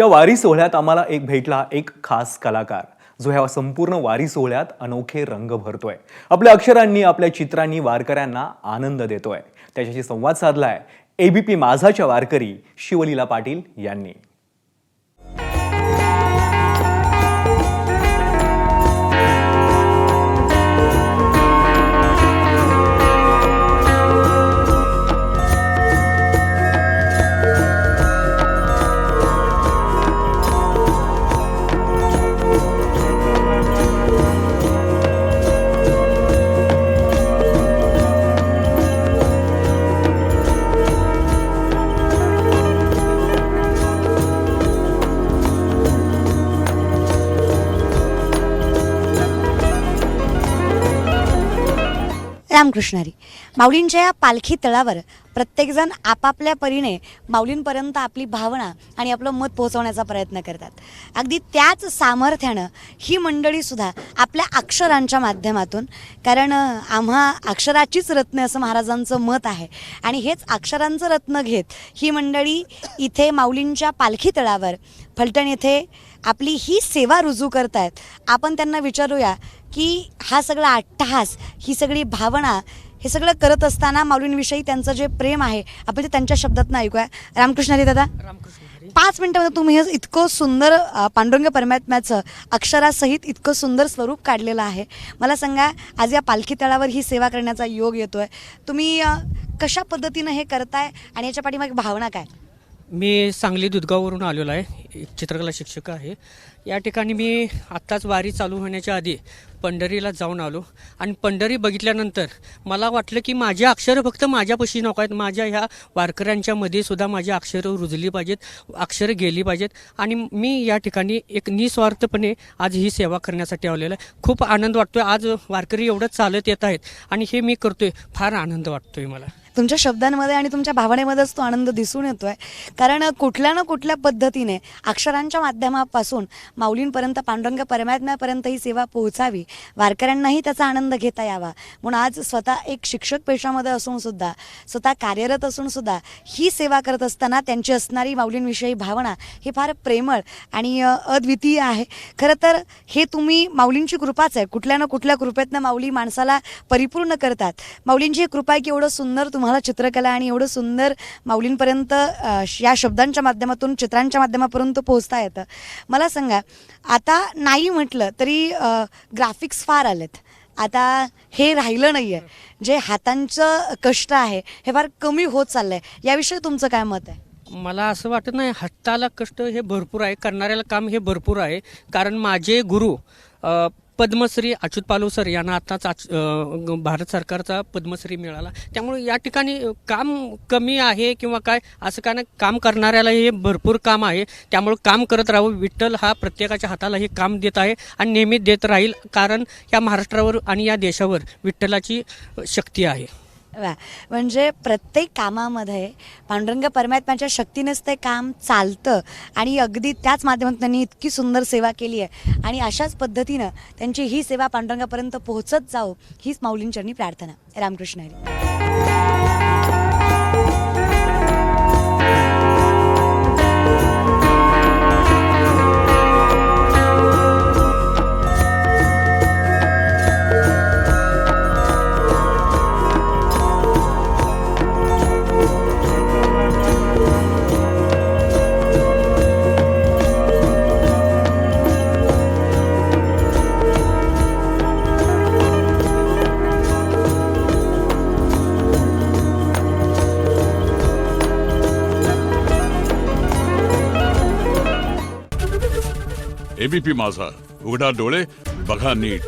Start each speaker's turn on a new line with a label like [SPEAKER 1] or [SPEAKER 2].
[SPEAKER 1] या वारी सोहळ्यात आम्हाला भेटला एक खास कलाकार जो ह्या संपूर्ण वारी सोहळ्यात अनोखे रंग भरतोय. आपल्या अक्षरांनी आपल्या चित्रांनी वारकऱ्यांना आनंद देतोय. त्याच्याशी संवाद साधलाय एबीपी माझाच्या वारकरी शिवलीला पाटील यांनी.
[SPEAKER 2] रामकृष्णारी. माऊलींच्या या पालखी तळावर प्रत्येकजण आपापल्या परीने माऊलींपर्यंत आपली भावना आणि आपलं मत पोहोचवण्याचा प्रयत्न करतात. अगदी त्याच सामर्थ्यानं ही मंडळीसुद्धा आपल्या अक्षरांच्या माध्यमातून, कारण आम्हा अक्षराचीच रत्न असं महाराजांचं मत आहे, आणि हेच अक्षरांचं रत्न घेत ही मंडळी इथे माऊलींच्या पालखी तळावर फलटण येथे आपली ही सेवा रुजू करतायत. आपण त्यांना विचारूया की हा सगळा अट्टहास, ही सगळी भावना, हे सगळं करत असताना माऊलींविषयी त्यांचं जे प्रेम आहे आपण ते त्यांच्या शब्दातनं ऐकूया. रामकृष्णारी दादा, 5 मिनिटांमध्ये तुम्ही हे इतकं सुंदर पांडुरंग परमात्म्याचं अक्षरासहित इतकं सुंदर स्वरूप काढलेलं आहे. मला सांगा, आज या पालखी तळावर ही सेवा करण्याचा योग येतोय, तुम्ही कशा पद्धतीनं हे करताय आणि याच्या पाठीमागे भावना काय?
[SPEAKER 3] मी सांगली दुधगाववरून आलेलो आहे, एक चित्रकला शिक्षक आहे. या ठिकाणी मी आत्ताच वारी चालू होण्याच्या आधी पंढरीला जाऊन आलो आणि पंढरी बघितल्यानंतर मला वाटलं की माझी अक्षरं फक्त माझ्यापाशी नको आहेत, माझ्या ह्या वारकऱ्यांच्या मध्ये सुद्धा माझी अक्षरं रुजली पाहिजेत, अक्षरं गेली पाहिजेत. आणि मी या ठिकाणी एक निस्वार्थपणे आज ही सेवा करण्यासाठी आलेलो आहे. खूप आनंद वाटतोय. आज वारकरी एवढं चालत येत आहेत आणि हे मी करतोय, फार आनंद वाटतोय मला.
[SPEAKER 2] तुमच्या शब्दांमध्ये आणि तुमच्या भावनेमध्येच तो आनंद दिसून येतोय. कारण कुठल्या ना कुठल्या पद्धतीने अक्षरांच्या माध्यमापासून माऊलींपर्यंत, पांडुरंग परमात्म्यापर्यंत ही सेवा पोहोचावी, वारकऱ्यांनाही त्याचा आनंद घेता यावा, म्हणून आज स्वतः एक शिक्षक पेशामध्ये असून सुद्धा, स्वतः कार्यरत असून सुद्धा ही सेवा करत असताना त्यांची असणारी माऊलींविषयी भावना ही फार प्रेमळ आणि अद्वितीय आहे. खरं तर हे तुम्ही माऊलींची कृपाच आहे. कुठल्या ना कुठल्या कृपेतनं माऊली माणसाला परिपूर्ण करतात. माऊलींची कृपा आहे की एवढं सुंदर तुम्हाला चित्रकला आणि एवढं सुंदर माऊलींपर्यंत या शब्दांच्या माध्यमातून, चित्रांच्या माध्यमापर्यंत पोहोचता येतं. मला सांगा, आता नाही म्हटलं तरी ग्राफिक्स फार आलेत, आता हे राहिलं नाही आहे, जे हातांचं कष्ट आहे हे फार कमी होत चाललं आहे, याविषयी तुमचं काय मत आहे?
[SPEAKER 3] मला असं वाटत नाही, हाताला कष्ट हे भरपूर आहे, करणाऱ्याला काम हे भरपूर आहे. कारण माझे गुरु पद्मश्री अच्युत पालव सर यांना आत्ताच भारत सरकारचा पद्मश्री मिळाला. त्यामुळे या ठिकाणी काम कमी आहे किंवा काय असं काय नाही, काम करणाऱ्याला हे भरपूर काम आहे. त्यामुळे काम करत राहावं. विठ्ठल हा प्रत्येकाच्या हाताला हे काम देत आहे आणि नेहमी देत राहील, कारण या महाराष्ट्रावर आणि या देशावर विठ्ठलाची शक्ती आहे.
[SPEAKER 2] वा, म्हणजे प्रत्येक कामामध्ये पांडुरंग परमात्म्याच्या शक्तीनेच ते काम चालतं आणि अगदी त्याच माध्यमातून त्यांनी इतकी सुंदर सेवा केली आहे आणि अशाच पद्धतीनं त्यांची ही सेवा पांडुरंगापर्यंत पोहोचत जावो, हीच माऊलींचरणी प्रार्थना. रामकृष्ण हरी.
[SPEAKER 4] एबीपी माझा, उघडा डोळे बघा नीट.